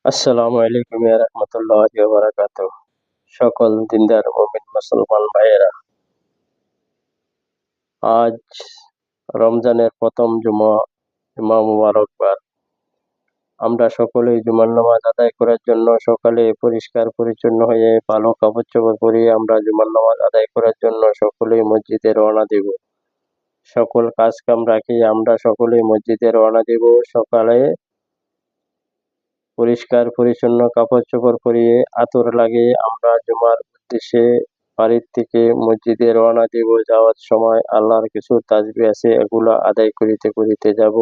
আসসালামু আলাইকুম ইয়া রাহমাতুল্লাহি ওয়া বারাকাতুহু। সকল দিনদার মুমিন মুসলমান ভাইয়েরা, আজ রমজানের প্রথম জুমা মুবারকবার। আমরা সকলেই জুমার নামাজ আদায় করার জন্য সকালে পরিষ্কার পরিচ্ছন্ন হয়ে ভালো কাপড়-চোপড় পরিয়ে আমরা জুমার নামাজ আদায় করার জন্য সকলেই মসজিদে রওনা দিব। সকল কাজ-কাম রাখি আমরা সকলেই মসজিদে রওনা দিব। সকালে পরিষ্কার পরিচ্ছন্ন কাপড়-চোপড় পরিয়ে আতর লাগিয়ে আমরা জুমার উদ্দেশ্যে বাড়ির থেকে মসজিদে রওনা দিব। যাওয়ার সময় আল্লাহর কিছু তাসবিহ আছে, এগুলো আদায় করিতে করিতে যাব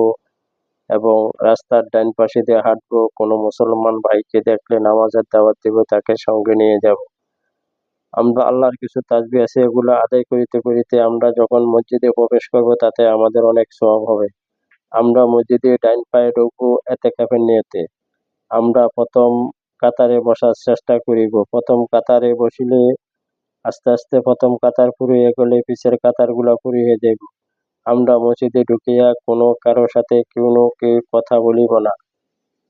এবং রাস্তার ডান পাশে দিয়ে হাঁটবো। কোনো মুসলমান ভাইকে দেখলে নামাজের দাওয়াত দেব, তাকে সঙ্গে নিয়ে যাব। আমরা আল্লাহর কিছু তাসবিহ আছে, এগুলো আদায় করিতে করিতে আমরা যখন মসজিদে প্রবেশ করব, তাতে আমাদের অনেক সওয়াব হবে। আমরা মসজিদে ডান পায়ে ঢুকবো এতেকাফের নিয়তে। আমরা প্রথম কাতারে বসার চেষ্টা করিব। প্রথম কাতারে বসিলে আস্তে আস্তে প্রথম কাতার ফুরিয়ে গেলে পিছের কাতারগুলা ফুরিয়ে যাইব। আমরা মসজিদে ঢুকিয়া কোনো কারো সাথে কেউ কথা বলিব না।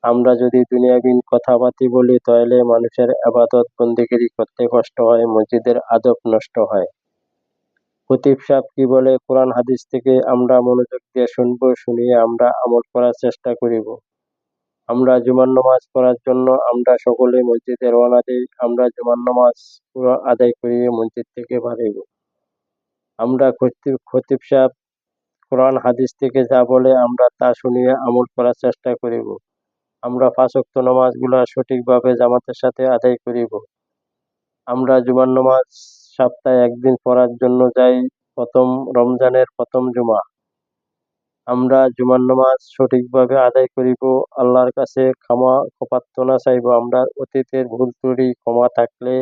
আমরা যদি দুনিয়াবী কথাবার্তা বলি তাহলে মানুষের ইবাদত বন্দেগী করতে কষ্ট হয়, মসজিদের আদব নষ্ট হয়। খতিব সাহেব কি বলে কোরআন হাদিস থেকে আমরা মনোযোগ দিয়ে শুনবো, শুনিয়ে আমরা আমল করার চেষ্টা করিব। আমরা জুমার নামাজ পড়ার জন্য আমরা সকলে মসজিদে রওনা দিই। আমরা জুমার নামাজ পুরো আদায় করিয়ে মসজিদ থেকে বাড়িব। আমরা খতিব সাহেব কোরআন হাদিস থেকে যা বলে আমরা তা শুনিয়ে আমল করার চেষ্টা করিব। আমরা ৫ ওয়াক্ত নামাজগুলা সঠিকভাবে জামাতের সাথে আদায় করিব। আমরা জুমার নামাজ সপ্তাহে একদিন পড়ার জন্য যাই, রমজানের প্রথম জুমা। আমরা জুমার নামাজ সঠিকভাবে আদায় করিব। আল্লাহর কাছে ক্ষমা প্রার্থনা চাইব। আমরা অতীতের ভুল ত্রুটি ক্ষমা থাকলে,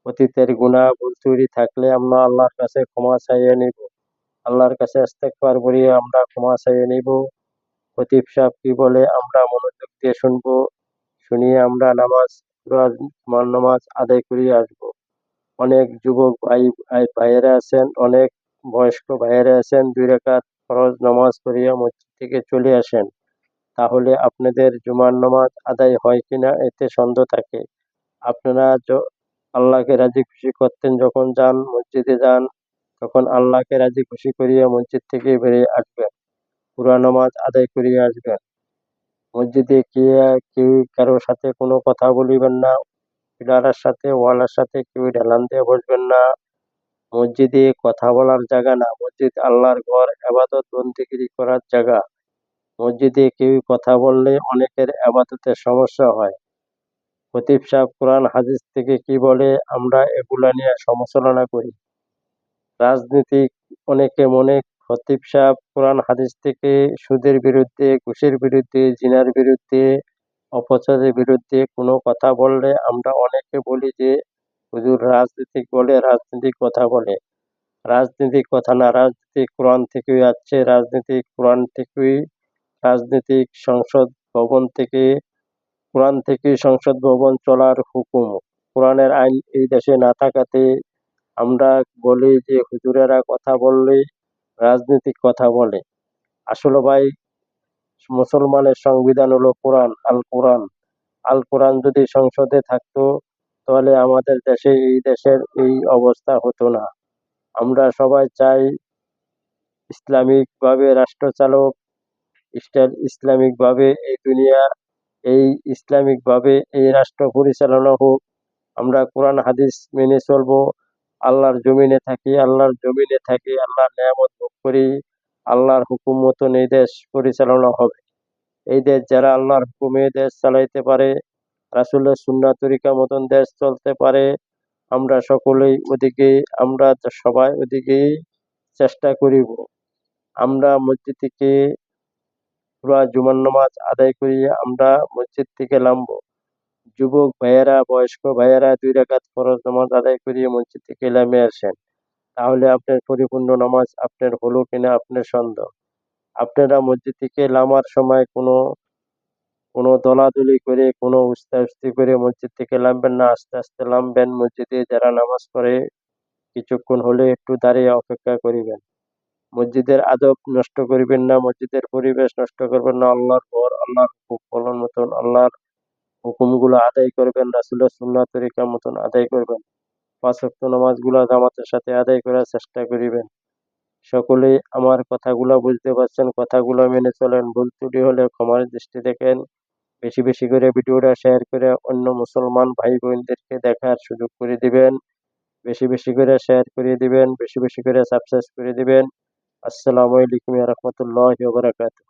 অতীতের গুনাহ ভুল ত্রুটি থাকলে আমরা আল্লাহর কাছে ক্ষমা চাইয়ে নিব। আল্লাহর কাছে ইস্তেগফার করিয়ে আমরা ক্ষমা চাইয়ে নিব। খতিব সাহেব কি বলে আমরা মনোযোগ দিয়ে শুনবো, শুনিয়ে আমরা জুমার নামাজ আদায় করিয়ে আসব। অনেক যুবক ভাইয়েরা আছেন, অনেক বয়স্ক ভাইয়েরা আছেন, 2 রাকাত ফরজ নামাজ পড়িয়া মসজিদ থেকে চলে আসেন। তাহলে আপনাদের জুমার নামাজ আদায় হয় কিনা এতে সন্দেহ থাকে। আপনারা আল্লাহকে রাজি খুশি করতেন, যখন মসজিদে যান, তখন আল্লাহকে রাজি খুশি করিয়া মসজিদ থেকে বেরিয়ে আসবেন, পুরা নামাজ আদায় করিয়ে আসবেন। মসজিদে গিয়ে কেউ কারোর সাথে কোনো কথা বলিবেন না। পিলারের সাথে ওয়ালের সাথে কেউ ঢেলান দিয়ে বসবেন না। মসজিদে কথা বলার জায়গা না, মসজিদ আল্লাহর ঘর, ইবাদত বন্দেগী করার জায়গা। মসজিদে কেউ কথা বললে অনেকের ইবাদতের সমস্যা হয়। খতিব সাহেব কোরআন হাদিস থেকে কি বলে আমরা এগুলা নিয়ে সমালোচনা করি। রাজনীতিক অনেকে মনে খতিব সাহেব কোরআন হাদিস থেকে সুদের বিরুদ্ধে, ঘুষের বিরুদ্ধে, জিনার বিরুদ্ধে, অপচারের বিরুদ্ধে কোনো কথা বললে আমরা অনেকে বলি যে হুজুর রাজনীতিক বলে, রাজনীতিক কথা বলে। রাজনীতিক কথা না, রাজনীতি কোরআন থেকেই আসছে। রাজনীতি কোরআন থেকেই, রাজনীতিক সংসদ ভবন থেকে, কোরআন থেকেই সংসদ ভবন চলার হুকুম। কোরআনের আইন এই দেশে না থাকাতে আমরা বলি যে হুজুরেরা কথা বললেই রাজনীতিক কথা বলে। আসলে ভাই, মুসলমানের সংবিধান হলো কোরআন, আল কোরআন। আল কোরআন যদি সংসদে থাকতো তাহলে আমাদের দেশে, এই দেশের এই অবস্থা হতো না। আমরা সবাই চাই ইসলামিক ভাবে রাষ্ট্র চালক, ইসলামিক ভাবে এই দুনিয়া, এই ইসলামিক ভাবে এই রাষ্ট্র পরিচালনা হোক। আমরা কোরআন হাদিস মেনে চলবো। আল্লাহর জমিনে থাকি, আল্লাহর জমিনে থাকি, আল্লাহর নিয়ামত ভোগ করি, আল্লাহর হুকুম মতন এই দেশ পরিচালনা হবে। এই দেশ যারা আল্লাহর হুকুমে দেশ চালাইতে পারে, রাসূলের সুন্নাহ তরিকা মতন দেশ চলতে পারে, আমরা সকলেই ওদিকে, আমরা সবাই ওদিকেই চেষ্টা করিব। আমরা মসজিদ থেকে পুরা জুমার নামাজ আদায় করিয়ে আমরা মসজিদ থেকে নামবো। যুবক ভাইয়েরা, বয়স্ক ভাইয়েরা 2 রাকাত ফরজ নামাজ আদায় করিয়ে মসজিদ থেকে নেমে আসেন। তাহলে আপনার পরিপূর্ণ নামাজ আপনার হলো কিনা আপনার সন্দেহ। আপনারা মসজিদ থেকে নামার সময় কোনো দলাদলি করে, কোনো উস্তাউস্তি করে মসজিদ থেকে নামবেন না। আস্তে আস্তে নামবেন। মসজিদে যারা নামাজ পড়ে কিছুক্ষণ হলে একটু দাঁড়িয়ে অপেক্ষা করিবেন। মসজিদের আদব নষ্ট করিবেন না, মসজিদের পরিবেশ নষ্ট করবেন না। আল্লাহর ঘর, আল্লাহর হুকুম পালন মতন, আল্লাহর হুকুমগুলো আদায় করবেন, রাসূলের সুন্নাহ তরিকা মতন আদায় করবেন। ৫ ওয়াক্ত নামাজগুলা জামাতের সাথে আদায় করার চেষ্টা করিবেন। সকলেই আমার কথাগুলা বুঝতে পারছেন, কথাগুলো মেনে চলেন। ভুল ত্রুটি হলে ক্ষমার দৃষ্টি দেখেন। বেশি বেশি করে ভিডিওটা শেয়ার করে অন্য মুসলমান ভাই বোনদেরকে দেখার সুযোগ করে দিবেন। বেশি বেশি করে শেয়ার করে দিবেন, বেশি বেশি করে সাবস্ক্রাইব করে দিবেন। আসসালামু আলাইকুম ওয়া রাহমাতুল্লাহি ওয়া বারাকাতুহু।